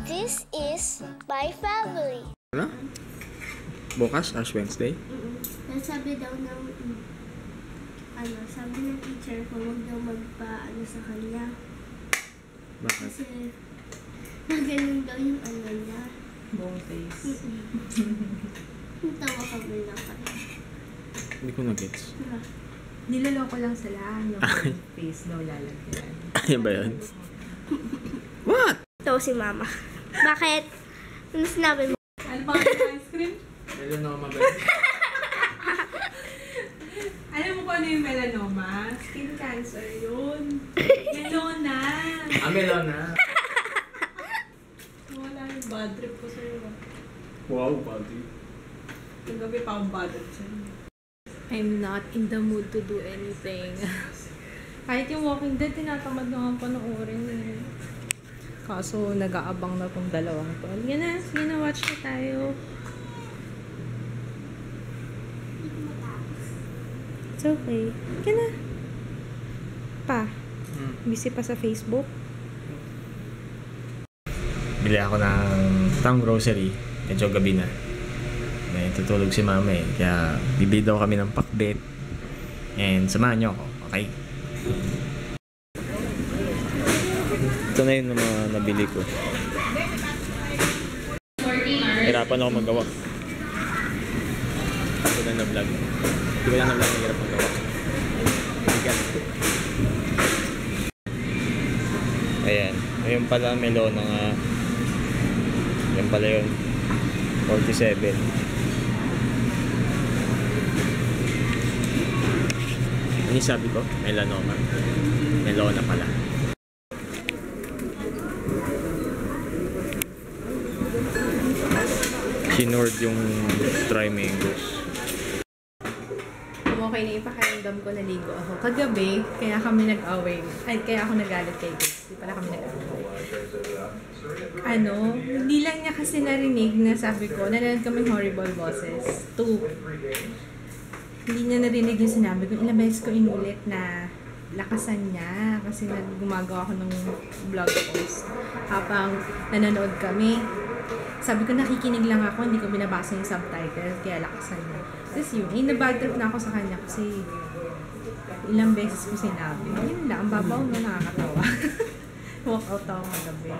This is my family. Ano? Bukas, Ash Wednesday? Sabi daw ng sabi ng teacher ko, huwag daw sa kanya. Bakit? Kasi magaling daw yung niya. Buong face. Tawa kami lang kaya. Hindi ko na-gets. Niloloko lang sila. Yung face daw lalagyan. Ayun ba yun? What? Ito si Mama. Bakit? Ano sinabi mo? Ano pa ang ice cream? Melanoma ba? Alam mo kung ano yung melanoma? Skin cancer yun. Melona. Melona. Wala yung bad trip ko sa'yo. Wow, buddy. Yung gabi pa akong bad trip sa'yo. I'm not in the mood to do anything. Kahit yung Walking Dead, tinatamad na nga panoorin eh. Kaso, nag-aabang na tong dalawang to. Sige na, watch na tayo. It's okay. Sige na. Pa, busy pa sa Facebook? Bili ako ng pang grocery. Medyo gabi na. May tutulog si mama eh. Kaya bibili daw kami ng pakbet. And samahan niyo ako. Okay? Ito na yung mga nabili ko. Hirapan ako magawa. Ito na na-vlog. Hindi ko lang na-vlog na hirap magawa. Ayan. Ayun pala, melona nga. Yan pala yun. 47. Ano sabi ko? Melanoma. Melona pala. Kinord yung dry mangoes. Okay na yung pakiramdam ko, naligo ako. Kagabi, kaya kami nag-away. Ay, kaya ako nagalit kay Grace. Di pala kami nag-away. Hindi lang niya kasi narinig na sabi ko, nanonood kami Horrible Bosses 2. Hindi niya narinig yung sinabi ko. Ilang beses ko inulit na lakasan niya kasi gumagawa ako ng blog post habang nanonood kami. Sabi ko, nakikinig lang ako, hindi ko binabasa yung subtitle, kaya lakasan niya. Tapos yun, nabad trip na ako sa kanya kasi ilang beses ko sinabi. Yun lang, ang babaw na nakakatawa. Walk out ako magabi.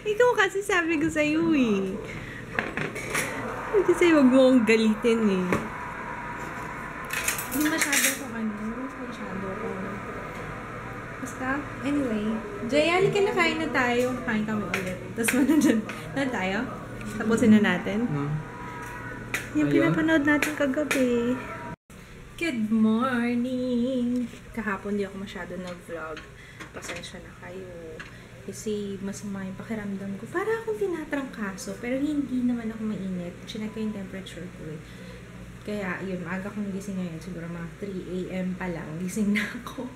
Ikaw kasi sabi ko sa'yo eh. Kasi wag mo akong galitin eh. Hindi masyado akong basta, anyway. Jay, halika na, kain na tayo. Kain kami ulit. Tapos manandyan na tayo. Tapusin na natin. Yung pinapanood natin kagabi. Good morning! Kahapon di ako masyado nag-vlog. Pasensya na kayo. Kasi masama yung pakiramdam ko. Para akong tinatrangkaso. Pero hindi naman ako mainit. Chinek ko yung temperature ko eh. Kaya yun, maaga akong gising ngayon. Siguro mga 3 AM pa lang. Gising na ako.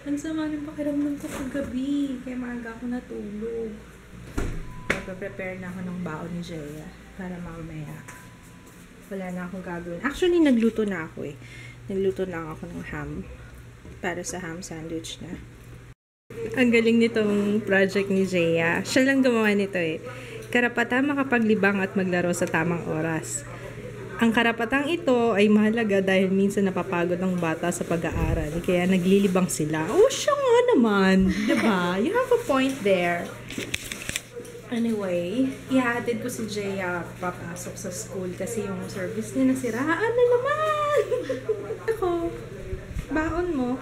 Ang sama ng pakiramdam ko kagabi. Kaya maaga ako natulog. Magpa-prepare na ako ng baon ni Jaya. Para mamaya. Wala na akong gagawin. Actually, nagluto na ako eh. Nagluto na ako ng ham. Para sa ham sandwich na. Ang galing nitong project ni Jaya. Siya lang gumawa nito eh. Karapatan makapaglibang at maglaro sa tamang oras. Ang karapatang ito ay mahalaga dahil minsan napapagod ang bata sa pag-aaral. Kaya naglilibang sila. Oh, siya nga naman. Diba? You have a point there. Anyway, ihahatid ko si Jaya papasok sa school kasi yung service niya nasiraan na naman. Ako, baon mo.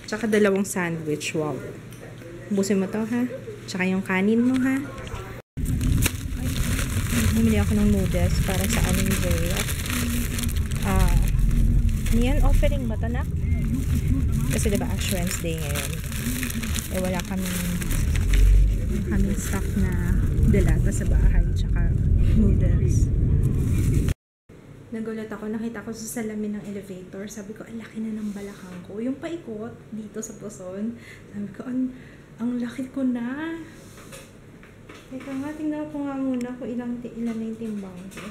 Tsaka 2 sandwich. Wow. Busin mo to, ha? Tsaka yung kanin mo, ha? Bumili ako ng noodles para sa aming Jaya. Yan, offering ba ito na? Kasi diba Ash Wednesday ngayon. Eh wala kaming stock na delata sa bahay. Tsaka noodles. Nagulat ako. Nakita ko sa salamin ng elevator. Sabi ko, ang laki na ng balakang ko. Yung paikot dito sa puson. Sabi ko, ang laki ko na. Teka nga, tingnan ko nga muna kung ilan na yung timbang ko.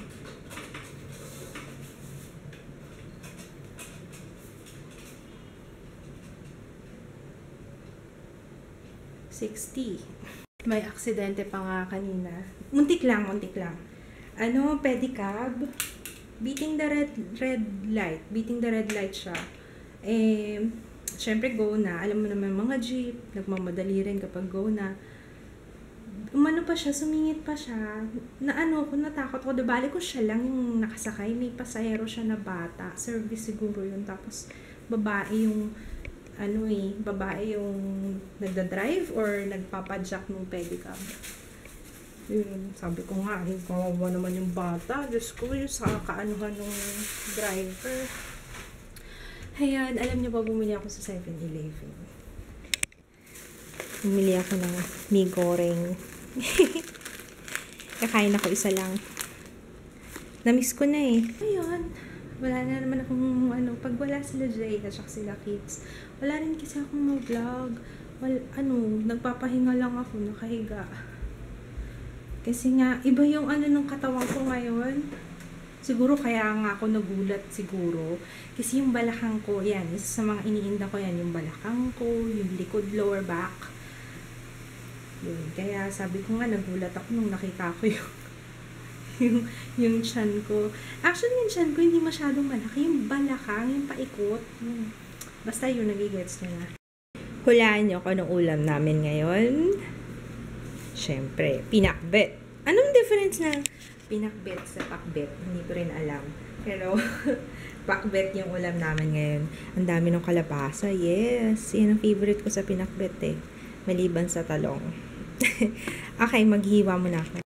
60. May aksidente pa nga kanina. Muntik lang. Ano, pedicab. Beating the red light. Beating the red light siya. Eh, syempre go na. Alam mo naman mga jeep, nagmamadali rin kapag go na. Umano pa siya, sumingit pa siya. Natakot ko. Bali ko siya lang yung nakasakay. May pasahero siya na bata. Service siguro yun. Tapos, babae yung nagda-drive or nagpapadjack ng pedicab. Yun, sabi ko nga, kawawa naman yung bata. Diyos ko, yung sa kaanuhan ng driver. Ayan, alam niyo ba, bumili ako sa 7-Eleven. Bumili ako ng mi goreng. Kakain ako isa lang. Namiss ko na eh. Ayun, wala na naman akong pag wala sila Jay at saka sila Kids, wala rin kasi akong mag-vlog. Nagpapahinga lang ako, nakahiga. Kasi nga, iba yung ng katawan ko ngayon. Siguro kaya nga ako nagulat siguro. Kasi yung balakang ko, yan, isa sa mga iniinda ko yan, yung balakang ko, yung likod, lower back. Yun. Kaya sabi ko nga, nagulat ako nung nakita ko yung tiyan ko. Actually, yung tiyan ko hindi masyadong malaki. Yung balakang, yung paikot. Basta yun, nagigets nyo na. Hulaan nyo kung anong ulam namin ngayon. Siyempre, pinakbet. Anong difference ng pinakbet sa pakbet? Hindi ko rin alam. Pero, pakbet yung ulam namin ngayon. Ang dami ng kalabasa. Yes, yan ang favorite ko sa pinakbet eh. Maliban sa talong. Okay, maghiwa muna ako.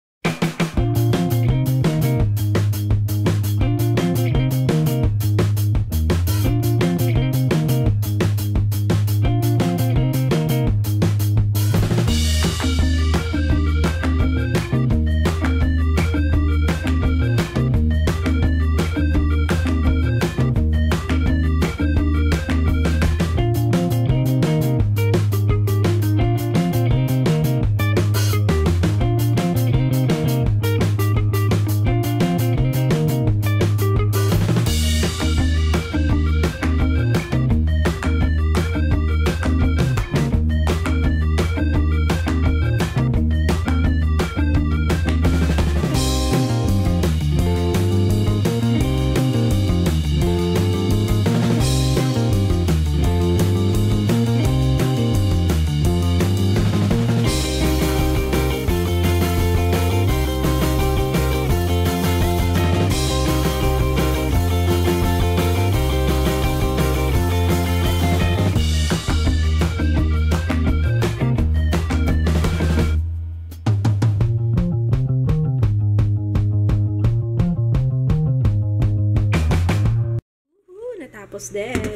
Tapos din.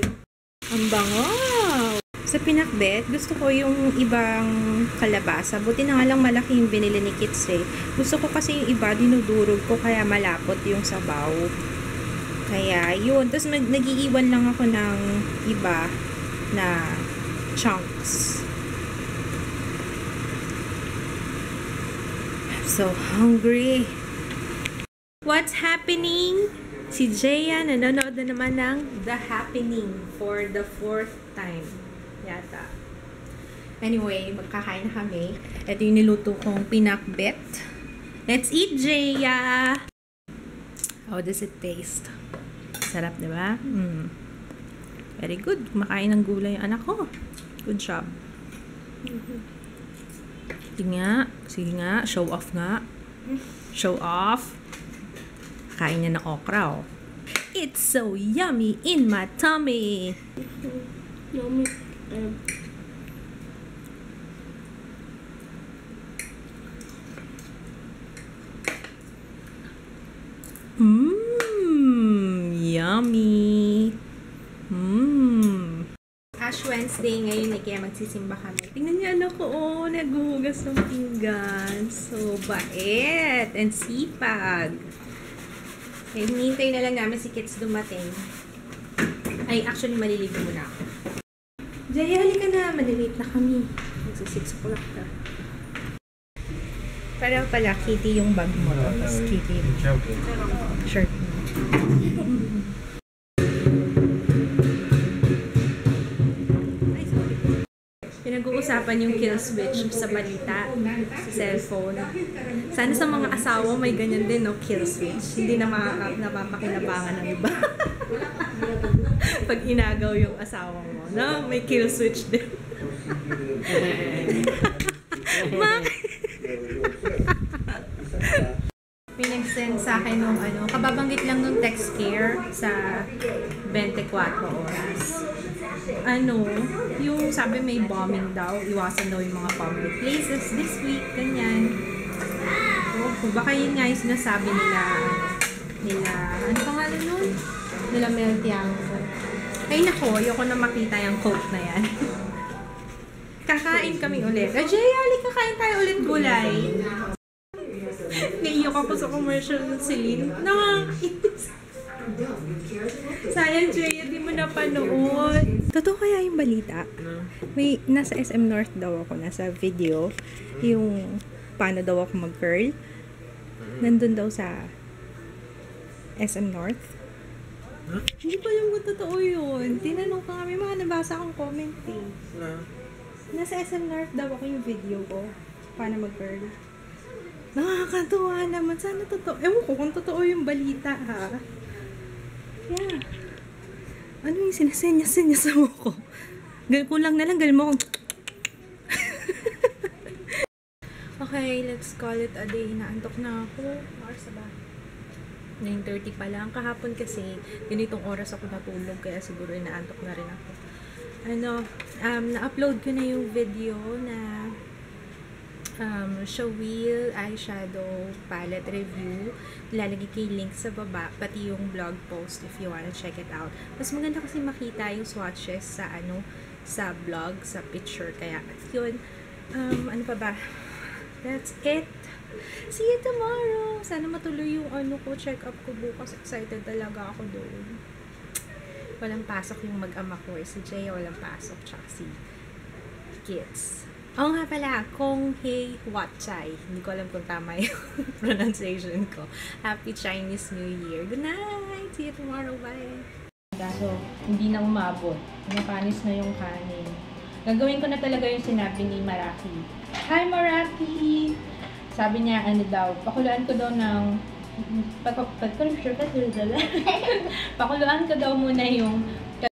Ang bango! Sa pinakbet, gusto ko yung ibang kalabasa. Buti na nga lang malaki yung binili ni Kits eh. Gusto ko kasi yung iba, dinudurog ko kaya malapot yung sabaw. Kaya yun. Tapos nag-iiwan lang ako ng iba na chunks. I'm so hungry. What's happening? Si Jaya nanonood na naman ng The Happening for the 4th time. Yata. Anyway, magkakain na kami. Ito yung niluto kong pinakbet. Let's eat, Jaya! How does it taste? Sarap, diba? Very good. Kumakain ng gulay yung anak ko. Good job. Sige nga. Show off nga. Show off. Kain niya ng okra, oh. It's so yummy in my tummy. Yummy. Yummy. Ash Wednesday ngayon eh, kaya magsisimba kami. Tingnan niyo anak ko, oh, naghuhugas ng pinggan. So, bait and sipag. Okay, hinihintay na lang namin si Kits dumating. Ay, actually, maliligo muna ako. Jaya, halika na. Malilate na kami. Magsa-6 o'clock na. Parang pala, Kitty yung bag mo. Tapos Kitty yung shirt mo. Ay, sorry. pinag-uusapan yung kill switch sa balita, sa cellphone. Sana sa mga asawa may ganyan din, no? Kill switch. Hindi na napapakinabangan ng iba. Pag inagaw yung asawa mo, no? May kill switch din. May nag-send sa akin nung kababanggit lang nung text care sa 24 oras. Yung sabi may bombing daw, iwasan daw yung mga public places this week, ganyan. Baka yun nga yung sinasabi nila, ano pangalan nun? Nila Mel Tiangco. Ay nako, ayoko na makita yung quote na yan. Kakain kami ulit. Jay, alik kakain tayo ulit gulay. Naiyak ako sa commercial ng Celine. Nakakainis. Sayang, Jay, hindi mo napanood. Totoo kaya yung balita? May, nasa SM North daw ako, nasa video, yung paano daw ako mag-curl. Nandun daw sa SM North. Huh? Hindi ko alam kung totoo yun. Tinanong ko nga, may mga nabasa akong comment eh. Nasa SM North daw ako yung video ko. Paano mag-curl. Nakakatuwa naman. Sana totoo. Ewan ko kung totoo yung balita, ha? Yeah. Ano yung sinasenya-senya sa mukha ko? Kulang na lang, galing mo akong... Okay, let's call it a day. Naantok na ako. Oras ba? 9:30 pa lang. Kahapon kasi, ganitong oras ako natulog. Kaya siguro inaantok na rin ako. Na-upload ko na yung video na Shawil eyeshadow palette review. Ilalagay ko yung link sa baba, pati yung blog post if you wanna check it out. Mas maganda kasi makita yung swatches sa sa blog, sa picture. Kaya yun, ano pa ba? That's it. See you tomorrow. Sana matuloy yung check up ko bukas. Excited talaga ako doon. Walang pasok yung mag-ama ko. Si Jaya walang pasok. Tsaka si kids. Oo nga pala, Kong Hei Wat Chai. Hindi ko alam kung tama yung pronunciation ko. Happy Chinese New Year. Good night! See you tomorrow. Bye! So, hindi na umabot. Napanis na yung kanin. Gagawin ko na talaga yung sinabi ni Maraki. Hi Maraki! Sabi niya, pakuluan ko daw ng... pakuluan ko daw muna yung